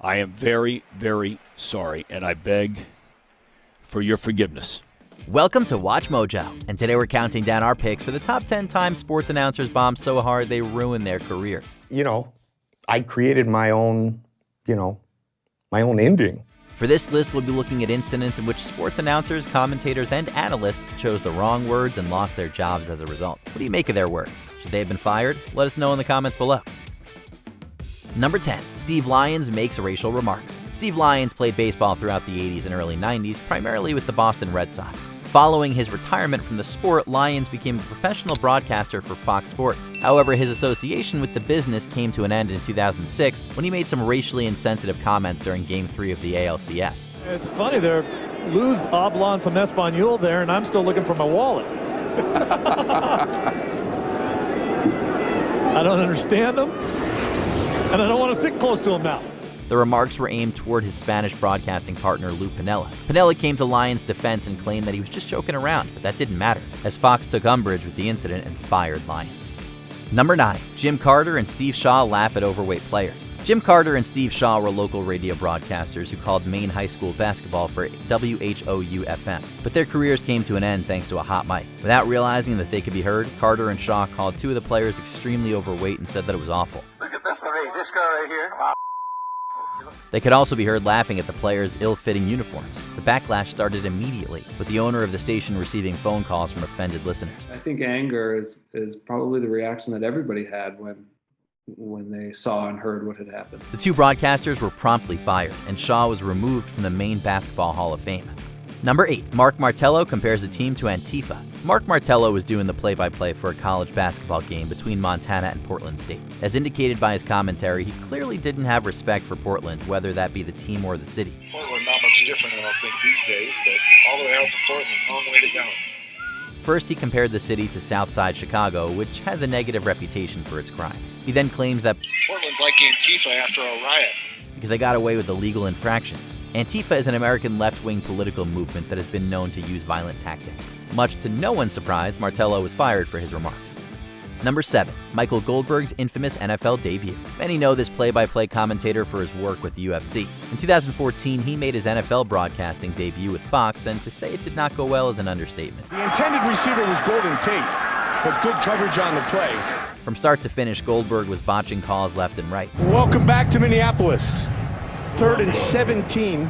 I am very, very sorry, and I beg for your forgiveness. Welcome to Watch Mojo, and today we're counting down our picks for the top 10 times sports announcers bombed so hard they ruined their careers. I created my own ending. For this list, we'll be looking at incidents in which sports announcers, commentators, and analysts chose the wrong words and lost their jobs as a result. What do you make of their words? Should they have been fired? Let us know in the comments below. Number 10. Steve Lyons makes racial remarks. Steve Lyons played baseball throughout the 80s and early 90s, primarily with the Boston Red Sox. Following his retirement from the sport, Lyons became a professional broadcaster for Fox Sports. However, his association with the business came to an end in 2006 when he made some racially insensitive comments during Game 3 of the ALCS. It's funny, they lose Oblong some Espanol there, and I'm still looking for my wallet. I don't understand them, and I don't want to sit close to him now. The remarks were aimed toward his Spanish broadcasting partner, Lou Piniella. Piniella came to Lyons' defense and claimed that he was just joking around, but that didn't matter, as Fox took umbrage with the incident and fired Lyons. Number 9. Jim Carter and Steve Shaw laugh at overweight players. Jim Carter and Steve Shaw were local radio broadcasters who called Maine high school basketball for WHOU-FM, but their careers came to an end thanks to a hot mic. Without realizing that they could be heard, Carter and Shaw called two of the players extremely overweight and said that it was awful. Look at this guy right here. Wow. They could also be heard laughing at the players' ill-fitting uniforms. The backlash started immediately, with the owner of the station receiving phone calls from offended listeners. I think anger is probably the reaction that everybody had when they saw and heard what had happened. The two broadcasters were promptly fired, and Shaw was removed from the Maine Basketball Hall of Fame. Number 8. Mark Martello compares the team to Antifa. Mark Martello was doing the play-by-play for a college basketball game between Montana and Portland State. As indicated by his commentary, he clearly didn't have respect for Portland, whether that be the team or the city. Portland not much different, I don't think, these days, but all the way out to Portland, long way to go. First, he compared the city to Southside Chicago, which has a negative reputation for its crime. He then claims that Portland's like Antifa after a riot, because they got away with illegal infractions. Antifa is an American left-wing political movement that has been known to use violent tactics. Much to no one's surprise, Martello was fired for his remarks. Number 7. Michael Goldberg's infamous NFL debut. Many know this play-by-play commentator for his work with the UFC. In 2014, he made his NFL broadcasting debut with Fox, and to say it did not go well is an understatement. The intended receiver was Golden Tate, but good coverage on the play. From start to finish, Goldberg was botching calls left and right. Welcome back to Minneapolis. 3rd and 17,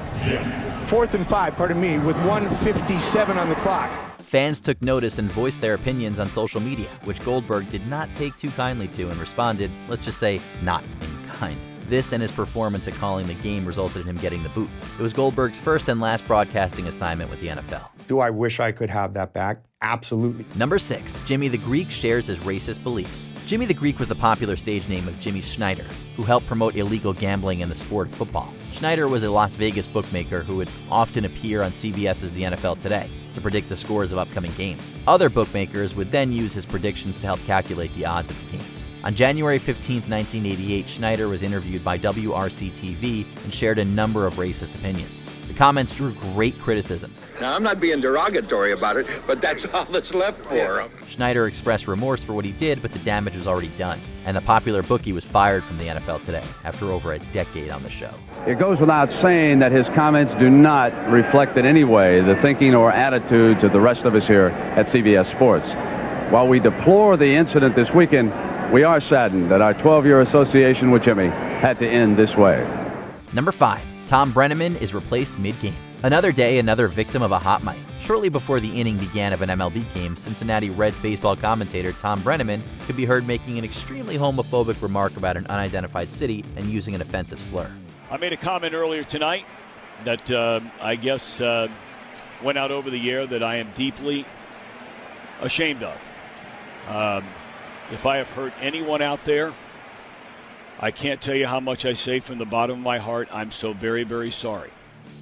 4th and 5, with 1:57 on the clock. Fans took notice and voiced their opinions on social media, which Goldberg did not take too kindly to and responded, let's just say, not in kind. This and his performance at calling the game resulted in him getting the boot. It was Goldberg's first and last broadcasting assignment with the NFL. Do I wish I could have that back? Absolutely. Number 6. Jimmy the Greek shares his racist beliefs. Jimmy the Greek was the popular stage name of Jimmy Schneider, who helped promote illegal gambling in the sport of football. Schneider was a Las Vegas bookmaker who would often appear on CBS's The NFL Today to predict the scores of upcoming games. Other bookmakers would then use his predictions to help calculate the odds of the games. On January 15, 1988, Schneider was interviewed by WRC-TV and shared a number of racist opinions. The comments drew great criticism. Now, I'm not being derogatory about it, but that's all that's left for him. Schneider expressed remorse for what he did, but the damage was already done, and the popular bookie was fired from the NFL Today after over a decade on the show. It goes without saying that his comments do not reflect in any way the thinking or attitudes of the rest of us here at CBS Sports. While we deplore the incident this weekend, we are saddened that our 12-year association with Jimmy had to end this way. Number 5. Thom Brennaman is replaced mid-game. Another day, another victim of a hot mic. Shortly before the inning began of an MLB game, Cincinnati Reds baseball commentator Thom Brennaman could be heard making an extremely homophobic remark about an unidentified city and using an offensive slur. I made a comment earlier tonight that I guess went out over the air that I am deeply ashamed of. If I have hurt anyone out there, I can't tell you how much I say from the bottom of my heart. I'm so very, very sorry.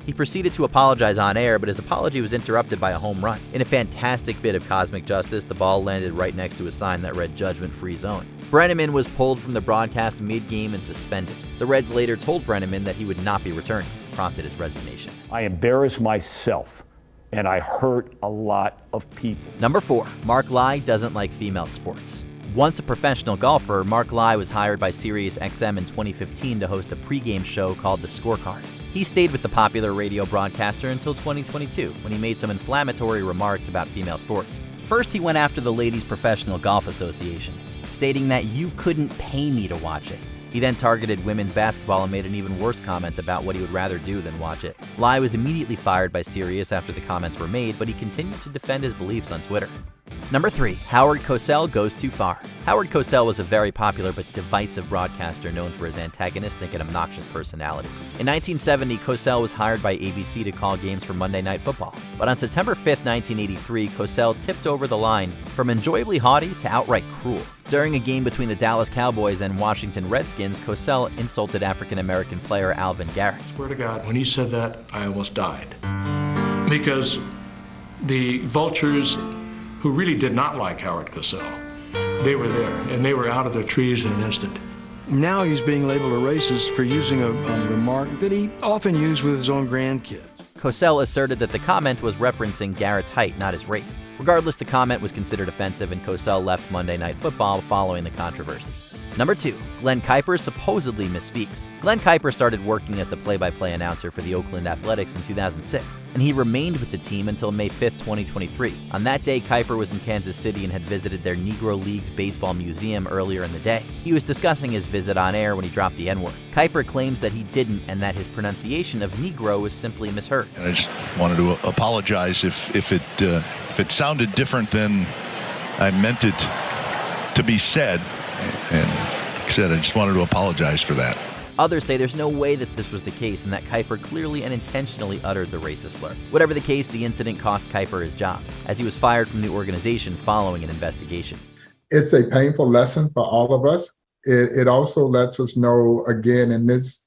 He proceeded to apologize on air, but his apology was interrupted by a home run. In a fantastic bit of cosmic justice, the ball landed right next to a sign that read "Judgment-Free Zone." Brennaman was pulled from the broadcast mid-game and suspended. The Reds later told Brennaman that he would not be returning, prompted his resignation. I embarrassed myself, and I hurt a lot of people. Number 4. Mark Lai doesn't like female sports. Once a professional golfer, Mark Lai was hired by SiriusXM in 2015 to host a pregame show called The Scorecard. He stayed with the popular radio broadcaster until 2022, when he made some inflammatory remarks about female sports. First, he went after the Ladies Professional Golf Association, stating that you couldn't pay me to watch it. He then targeted women's basketball and made an even worse comment about what he would rather do than watch it. Lai was immediately fired by Sirius after the comments were made, but he continued to defend his beliefs on Twitter. Number 3. Howard Cosell goes too far. Howard Cosell was a very popular but divisive broadcaster known for his antagonistic and obnoxious personality. In 1970, Cosell was hired by ABC to call games for Monday Night Football. But on September 5, 1983, Cosell tipped over the line from enjoyably haughty to outright cruel. During a game between the Dallas Cowboys and Washington Redskins, Cosell insulted African-American player Alvin Garrett. I swear to God, when he said that, I almost died. Because the vultures who really did not like Howard Cosell, they were there, and they were out of their trees in an instant. Now he's being labeled a racist for using a remark that he often used with his own grandkids. Cosell asserted that the comment was referencing Garrett's height, not his race. Regardless, the comment was considered offensive, and Cosell left Monday Night Football following the controversy. Number 2. Glen Kuiper supposedly misspeaks. Glen Kuiper started working as the play-by-play announcer for the Oakland Athletics in 2006, and he remained with the team until May 5, 2023. On that day, Kuiper was in Kansas City and had visited their Negro Leagues Baseball Museum earlier in the day. He was discussing his visit on air when he dropped the N-word. Kuiper claims that he didn't and that his pronunciation of Negro was simply misheard. And I just wanted to apologize if it sounded different than I meant it to be said. And like I said, I just wanted to apologize for that. Others say there's no way that this was the case and that Kuiper clearly and intentionally uttered the racist slur. Whatever the case, the incident cost Kuiper his job, as he was fired from the organization following an investigation. It's a painful lesson for all of us. It also lets us know, again, in this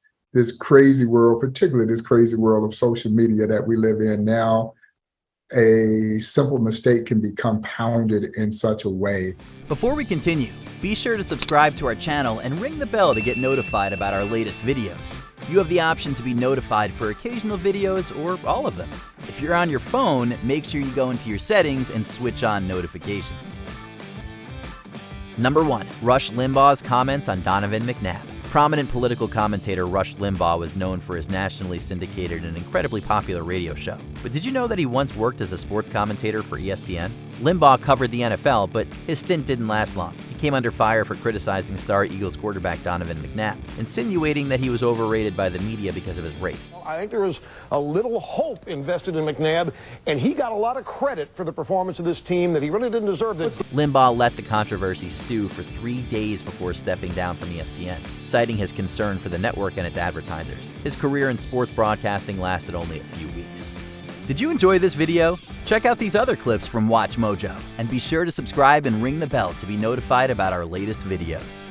crazy world, particularly this crazy world of social media that we live in now, a simple mistake can be compounded in such a way. Before we continue, be sure to subscribe to our channel and ring the bell to get notified about our latest videos. You have the option to be notified for occasional videos or all of them. If you're on your phone, make sure you go into your settings and switch on notifications. Number 1. Rush Limbaugh's comments on Donovan McNabb. Prominent political commentator Rush Limbaugh was known for his nationally syndicated and incredibly popular radio show. But did you know that he once worked as a sports commentator for ESPN? Limbaugh covered the NFL, but his stint didn't last long. He came under fire for criticizing star Eagles quarterback Donovan McNabb, insinuating that he was overrated by the media because of his race. I think there was a little hope invested in McNabb, and he got a lot of credit for the performance of this team that he really didn't deserve. Limbaugh let the controversy stew for 3 days before stepping down from ESPN, citing his concern for the network and its advertisers. His career in sports broadcasting lasted only a few weeks. Did you enjoy this video? Check out these other clips from WatchMojo, and be sure to subscribe and ring the bell to be notified about our latest videos.